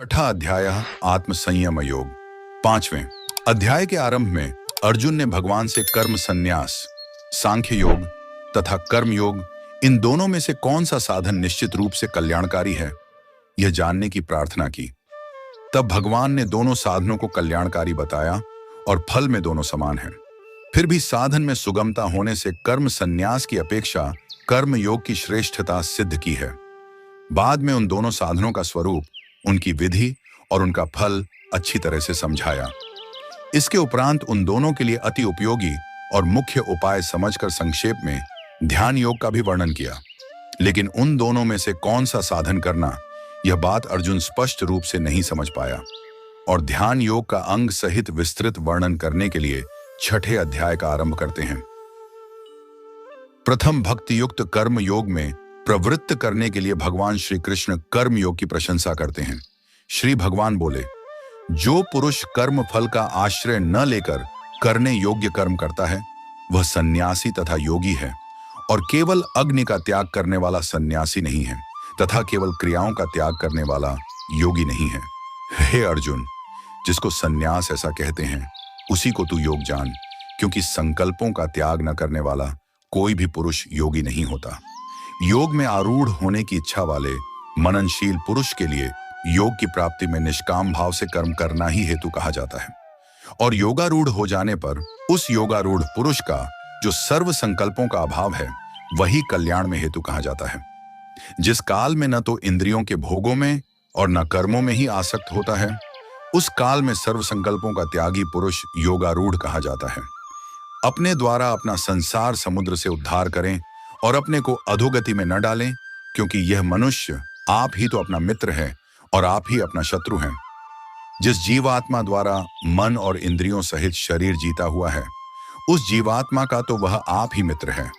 छठा अध्याय आत्मसंयम योग। पांचवें अध्याय के आरंभ में अर्जुन ने भगवान से कर्म संन्यास, सांख्य योग तथा कर्म योग, इन दोनों में से कौन सा साधन निश्चित रूप से कल्याणकारी है, यह जानने की प्रार्थना की। तब भगवान ने दोनों साधनों को कल्याणकारी बताया और फल में दोनों समान हैं। फिर भी साधन में सुगमता होने से कर्म संन्यास की अपेक्षा कर्म योग की श्रेष्ठता सिद्ध की है। बाद में उन दोनों साधनों का स्वरूप, उनकी विधि और उनका फल अच्छी तरह से समझाया। इसके उपरांत उन दोनों के लिए अति उपयोगी और मुख्य उपाय समझकर संक्षेप में ध्यान योग का भी वर्णन किया। लेकिन उन दोनों में से कौन सा साधन करना, यह बात अर्जुन स्पष्ट रूप से नहीं समझ पाया और ध्यान योग का अंग सहित विस्तृत वर्णन करने के लिए छठे अध्याय का आरंभ करते हैं। प्रथम भक्ति युक्त कर्म योग में प्रवृत्त करने के लिए भगवान श्री कृष्ण कर्म योग की प्रशंसा करते हैं। श्री भगवान बोले, जो पुरुष कर्म फल का आश्रय न लेकर करने योग्य कर्म करता है, वह सन्यासी तथा योगी है, और केवल अग्नि का त्याग करने वाला सन्यासी नहीं है तथा केवल क्रियाओं का त्याग करने वाला योगी नहीं है। हे अर्जुन, जिसको सन्यास ऐसा कहते हैं, उसी को तू योग जान, क्योंकि संकल्पों का त्याग न करने वाला कोई भी पुरुष योगी नहीं होता। योग में आरूढ़ होने की इच्छा वाले मननशील पुरुष के लिए योग की प्राप्ति में निष्काम भाव से कर्म करना ही हेतु कहा जाता है, और योगारूढ़ हो जाने पर उस योगारूढ़ पुरुष का जो सर्व संकल्पों का अभाव है, वही कल्याण में हेतु कहा जाता है। जिस काल में न तो इंद्रियों के भोगों में और न कर्मों में ही आसक्त होता है, उस काल में सर्व संकल्पों का त्यागी पुरुष योगारूढ़ कहा जाता है। अपने द्वारा अपना संसार समुद्र से उद्धार करें और अपने को अधोगति में न डालें, क्योंकि यह मनुष्य आप ही तो अपना मित्र है और आप ही अपना शत्रु हैं। जिस जीवात्मा द्वारा मन और इंद्रियों सहित शरीर जीता हुआ है, उस जीवात्मा का तो वह आप ही मित्र है,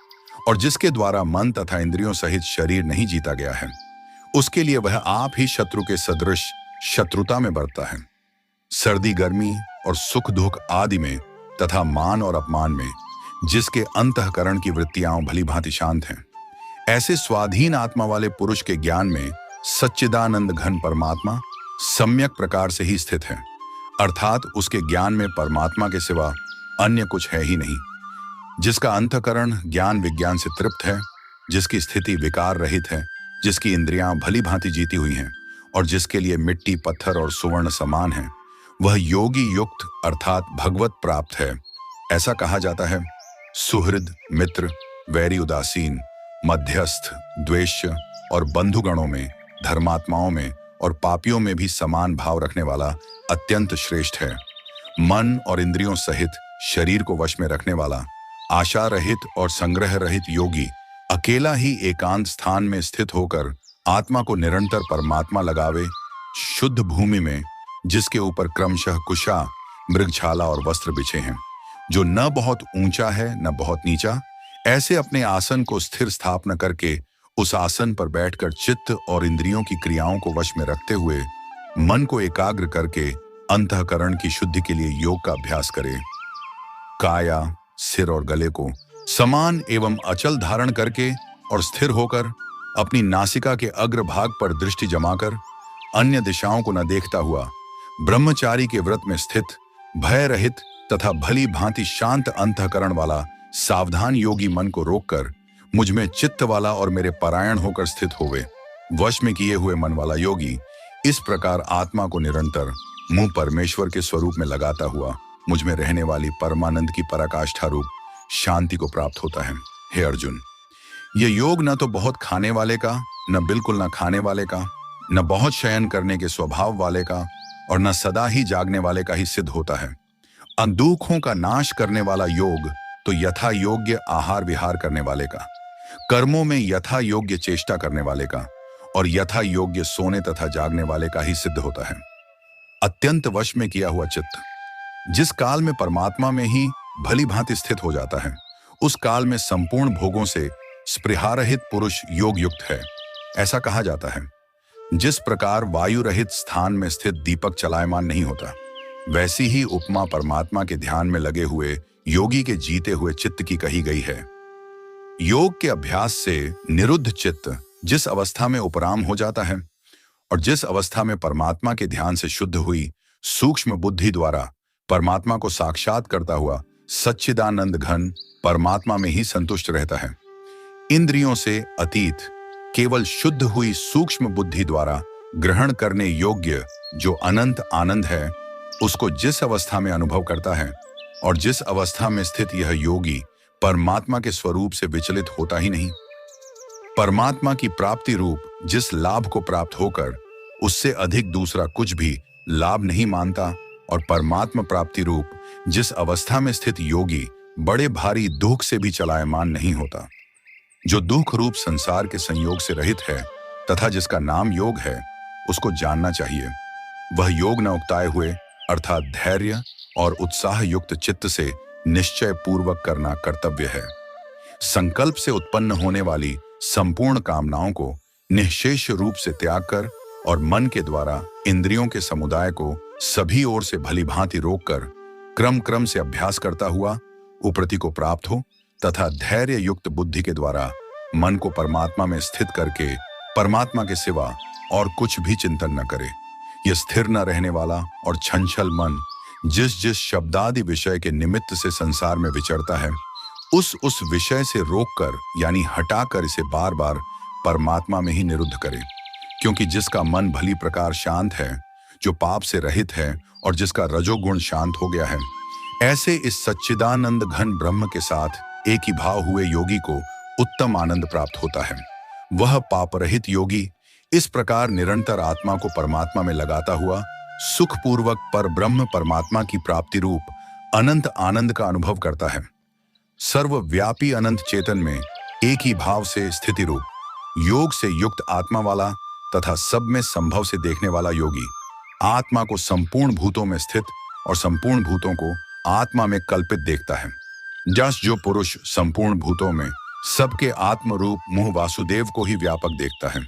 और जिसके द्वारा मन तथा इंद्रियों सहित शरीर नहीं जीता गया है, उसके लिए वह आप ही शत्रु के सदृश शत्रुता में बरतता है। सर्दी गर्मी और सुख दुख आदि में तथा मान और अपमान में जिसके अंतःकरण की वृत्तियां भली भांति शांत हैं, ऐसे स्वाधीन आत्मा वाले पुरुष के ज्ञान में सच्चिदानंद घन परमात्मा सम्यक प्रकार से ही स्थित है, अर्थात उसके ज्ञान में परमात्मा के सिवा अन्य कुछ है ही नहीं। जिसका अंतःकरण ज्ञान विज्ञान से तृप्त है, जिसकी स्थिति विकार रहित है, जिसकी इंद्रियां भली भांति जीती हुई हैं और जिसके लिए मिट्टी पत्थर और सुवर्ण समान है, वह योगी युक्त अर्थात भगवत प्राप्त है। ऐसा कहा जाता है। सुहृद मित्र, वैरी उदासीन, मध्यस्थ, द्वेष्य और बंधुगणों में, धर्मात्माओं में और पापियों में भी समान भाव रखने वाला अत्यंत श्रेष्ठ है। मन और इंद्रियों सहित शरीर को वश में रखने वाला, आशा रहित और संग्रह रहित योगी अकेला ही एकांत स्थान में स्थित होकर आत्मा को निरंतर परमात्मा लगावे, शुद्ध भूमि में जिसके ऊपर क्रमशः कुशा, मृगछाला और वस्त्र बिछे हैं, जो न बहुत ऊंचा है न बहुत नीचा, ऐसे अपने आसन को स्थिर स्थापना करके उस आसन पर बैठकर चित्त और इंद्रियों की क्रियाओं को वश में रखते हुए मन को एकाग्र करके अंतःकरण की शुद्धि के लिए योग का अभ्यास करे। काया, सिर और गले को समान एवं अचल धारण करके और स्थिर होकर अपनी नासिका के अग्रभाग पर दृष्टि जमाकर अन्य दिशाओं को न देखता हुआ ब्रह्मचारी के व्रत में स्थित, भय रहित तथा भली भांति शांत अंतःकरण वाला सावधान योगी मन को रोककर मुझ में चित्त वाला और मेरे परायण होकर स्थित होवे, वश में किए हुए मन वाला योगी इस प्रकार आत्मा को निरंतर मुंह परमेश्वर के स्वरूप में लगाता हुआ मुझ में रहने वाली परमानंद की पराकाष्ठा रूप शांति को प्राप्त होता है। हे अर्जुन, ये योग न तो बहुत खाने वाले का, न बिल्कुल न खाने वाले का, न बहुत शयन करने के स्वभाव वाले का और न सदा ही जागने वाले का ही सिद्ध होता है। अंदुखों का नाश करने वाला योग तो यथा योग्य आहार विहार करने वाले का, कर्मों में यथा योग्य चेष्टा करने वाले का और यथा योग्य सोने तथा जागने वाले का ही सिद्ध होता है। अत्यंत वश में किया हुआ चित्त जिस काल में परमात्मा में ही भली भांति स्थित हो जाता है, उस काल में संपूर्ण भोगों से स्पृहारहित पुरुष योग युक्त है। ऐसा कहा जाता है। जिस प्रकार वायु रहित स्थान में स्थित दीपक चलायमान नहीं होता, वैसी ही उपमा परमात्मा के ध्यान में लगे हुए योगी के जीते हुए चित्त की कही गई है। योग के अभ्यास से निरुद्ध चित्त जिस अवस्था में उपराम हो जाता है और जिस अवस्था में परमात्मा के ध्यान से शुद्ध हुई सूक्ष्म बुद्धि द्वारा परमात्मा को साक्षात करता हुआ सच्चिदानंद घन परमात्मा में ही संतुष्ट रहता है। इंद्रियों से अतीत केवल शुद्ध हुई सूक्ष्म बुद्धि द्वारा ग्रहण करने योग्य जो अनंत आनंद है, उसको जिस अवस्था में अनुभव करता है और जिस अवस्था में स्थित यह योगी परमात्मा के स्वरूप से विचलित होता ही नहीं, परमात्मा की प्राप्ति रूप जिस लाभ को प्राप्त होकर उससे अधिक दूसरा कुछ भी लाभ नहीं मानता, और परमात्मा प्राप्ति रूप जिस अवस्था में स्थित योगी बड़े भारी दुख से भी चलायमान नहीं होता, जो दुख रूप संसार के संयोग से रहित है तथा जिसका नाम योग है, उसको जानना चाहिए। वह योग न उकताए हुए अर्थात धैर्य और उत्साह युक्त चित्त से निश्चय पूर्वक करना कर्तव्य है। संकल्प से उत्पन्न होने वाली संपूर्ण कामनाओं को निःशेष रूप से त्याग कर और मन के द्वारा इंद्रियों के समुदाय को सभी ओर से भली भांति रोककर क्रम क्रम से अभ्यास करता हुआ उपरति को प्राप्त हो तथा धैर्य युक्त बुद्धि के द्वारा मन को परमात्मा में स्थित करके परमात्मा के सिवा और कुछ भी चिंतन न करे। यह स्थिर न रहने वाला और छंछल मन जिस जिस शब्दादि विषय के निमित्त से संसार में विचरता है, उस विषय से रोककर यानी हटाकर इसे बार बार परमात्मा में ही निरुद्ध करे। क्योंकि जिसका मन भली प्रकार शांत है, जो पाप से रहित है और जिसका रजोगुण शांत हो गया है, ऐसे इस सच्चिदानंद घन ब्रह्म के साथ एक ही भाव हुए योगी को उत्तम आनंद प्राप्त होता है। वह पाप रहित योगी इस प्रकार निरंतर आत्मा को परमात्मा में लगाता हुआ सुखपूर्वक पर ब्रह्म परमात्मा की प्राप्ति रूप अनंत आनंद का अनुभव करता है। सर्वव्यापी अनंत चेतन में एक ही भाव से स्थिति रूप योग से युक्त आत्मा वाला तथा सब में संभव से देखने वाला योगी आत्मा को संपूर्ण भूतों में स्थित और संपूर्ण भूतों को आत्मा में कल्पित देखता है। जस जो पुरुष संपूर्ण भूतों में सबके आत्म रूप मुह वासुदेव को ही व्यापक देखता है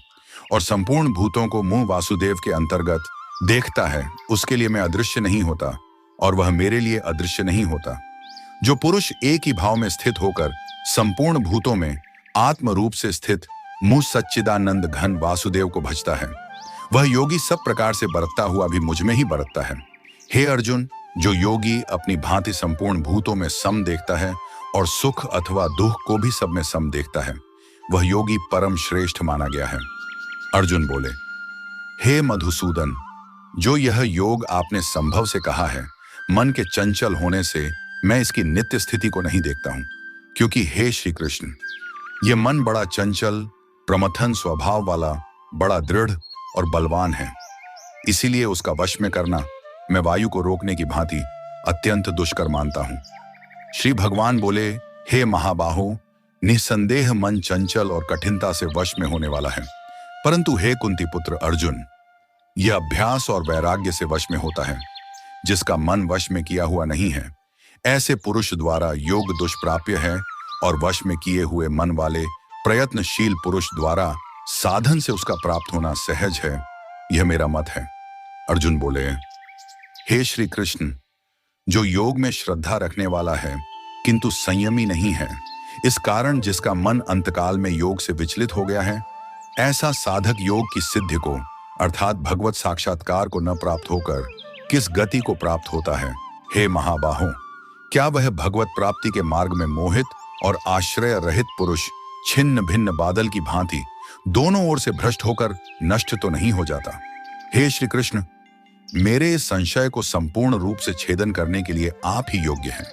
और संपूर्ण भूतों को मुह वासुदेव के अंतर्गत देखता है, उसके लिए मैं अदृश्य नहीं होता और वह मेरे लिए अदृश्य नहीं होता। जो पुरुष एक ही भाव में स्थित होकर संपूर्ण भूतों में आत्म रूप से स्थित मुझ सच्चिदानंद घन वासुदेव को भजता है, वह योगी सब प्रकार से बरतता हुआ भी मुझ में ही बरतता है। हे अर्जुन, जो योगी अपनी भांति संपूर्ण भूतों में सम देखता है और सुख अथवा दुख को भी सब में सम देखता है, वह योगी परम श्रेष्ठ माना गया है। अर्जुन बोले, हे मधुसूदन, जो यह योग आपने संभव से कहा है, मन के चंचल होने से मैं इसकी नित्य स्थिति को नहीं देखता हूं, क्योंकि हे श्री कृष्ण, यह मन बड़ा चंचल प्रमथन स्वभाव वाला, बड़ा दृढ़ और बलवान है। इसीलिए उसका वश में करना मैं वायु को रोकने की भांति अत्यंत दुष्कर मानता हूं। श्री भगवान बोले, हे महाबाहो, निसंदेह मन चंचल और कठिनता से वश में होने वाला है, परंतु हे कुंती पुत्र अर्जुन, यह अभ्यास और वैराग्य से वश में होता है। जिसका मन वश में किया हुआ नहीं है, ऐसे पुरुष द्वारा योग दुष्प्राप्य है और वश में किए हुए मन वाले प्रयत्नशील पुरुष द्वारा साधन से उसका प्राप्त होना सहज है। यह मेरा मत है। अर्जुन बोले, हे श्री कृष्ण, जो योग में श्रद्धा रखने वाला है किंतु संयमी नहीं है, इस कारण जिसका मन अंतकाल में योग से विचलित हो गया है, ऐसा साधक योग की सिद्धि को अर्थात भगवत साक्षात्कार को न प्राप्त होकर किस गति को प्राप्त होता है? हे महाबाहो, क्या वह भगवत प्राप्ति के मार्ग में मोहित और आश्रय रहित पुरुष छिन्न भिन्न बादल की भांति दोनों ओर से भ्रष्ट होकर नष्ट तो नहीं हो जाता? हे श्री कृष्ण, मेरे इस संशय को संपूर्ण रूप से छेदन करने के लिए आप ही योग्य हैं,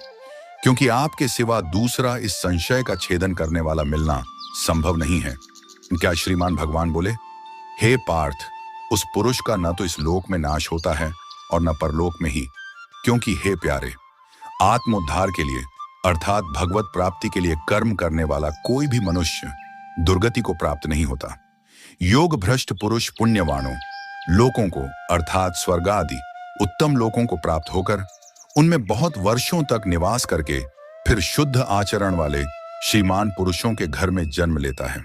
क्योंकि आपके सिवा दूसरा इस संशय का छेदन करने वाला मिलना संभव नहीं है। क्या श्रीमान भगवान बोले, हे पार्थ, उस पुरुष का न तो इस लोक में नाश होता है और न परलोक में ही, क्योंकि हे प्यारे, आत्मोद्धार के लिए अर्थात भगवत प्राप्ति के लिए कर्म करने वाला कोई भी मनुष्य दुर्गति को प्राप्त नहीं होता। योग भ्रष्ट पुरुष पुण्यवानों लोकों को अर्थात स्वर्ग आदि उत्तम लोकों को प्राप्त होकर उनमें बहुत वर्षों तक निवास करके फिर शुद्ध आचरण वाले श्रीमान पुरुषों के घर में जन्म लेता है,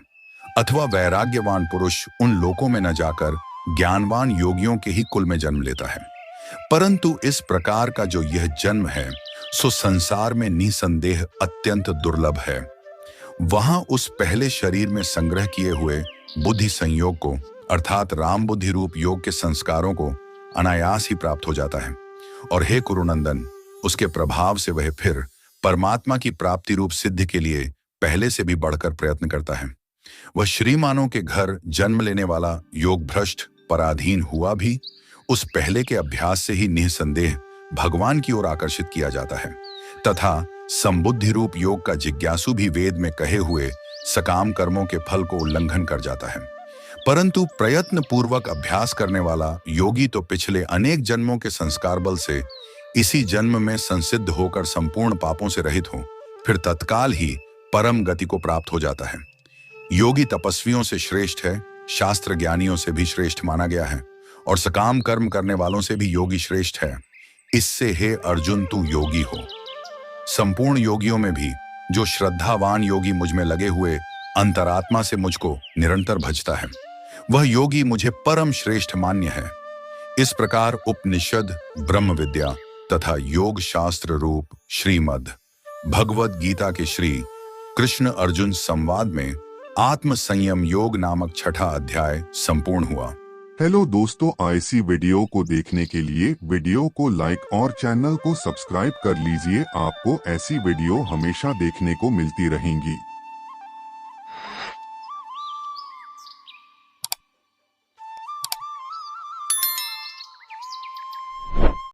अथवा वैराग्यवान पुरुष उन लोकों में न जाकर ज्ञानवान योगियों के ही कुल में जन्म लेता है। परंतु इस प्रकार का जो यह जन्म है सो संसार में निसंदेह अत्यंत दुर्लभ है। वहां उस पहले शरीर में संग्रह किए हुए बुद्धि संयोग को अर्थात राम बुद्धि रूप योग के संस्कारों को अनायास ही प्राप्त हो जाता है। और हे कुरुनंदन, उसके प्रभाव से वह फिर परमात्मा की प्राप्ति रूप सिद्धि के लिए पहले से भी बढ़कर प्रयत्न करता है। वह श्रीमानों के घर जन्म लेने वाला योग भ्रष्ट पराधीन हुआ भी उस पहले के अभ्यास से ही निसंदेह भगवान की ओर आकर्षित किया जाता है, तथा संबुद्धि रूप योग का जिज्ञासु भी वेद में कहे हुए सकाम कर्मों के फल को उल्लंघन कर जाता है। परंतु प्रयत्न पूर्वक अभ्यास करने वाला योगी तो पिछले अनेक जन्मों के संस्कार बल से इसी जन्म में संसिद्ध होकर संपूर्ण पापों से रहित हो फिर तत्काल ही परम गति को प्राप्त हो जाता है। योगी तपस्वियों से श्रेष्ठ है, शास्त्र ज्ञानियों से भी श्रेष्ठ माना गया है, और सकाम कर्म करने वालों से भी योगी श्रेष्ठ है। इससे हे अर्जुन, तू योगी हो। संपूर्ण योगियों में भी जो श्रद्धावान योगी मुझ में लगे हुए अंतरात्मा से मुझको निरंतर भजता है, वह योगी मुझे परम श्रेष्ठ मान्य है। इस प्रकार उपनिषद, ब्रह्म विद्या तथा योग शास्त्र रूप श्रीमद् भगवद गीता के श्री कृष्ण अर्जुन संवाद में आत्म संयम योग नामक छठा अध्याय संपूर्ण हुआ। हेलो दोस्तों, ऐसी वीडियो को देखने के लिए वीडियो को लाइक और चैनल को सब्सक्राइब कर लीजिए। आपको ऐसी वीडियो हमेशा देखने को मिलती रहेंगी।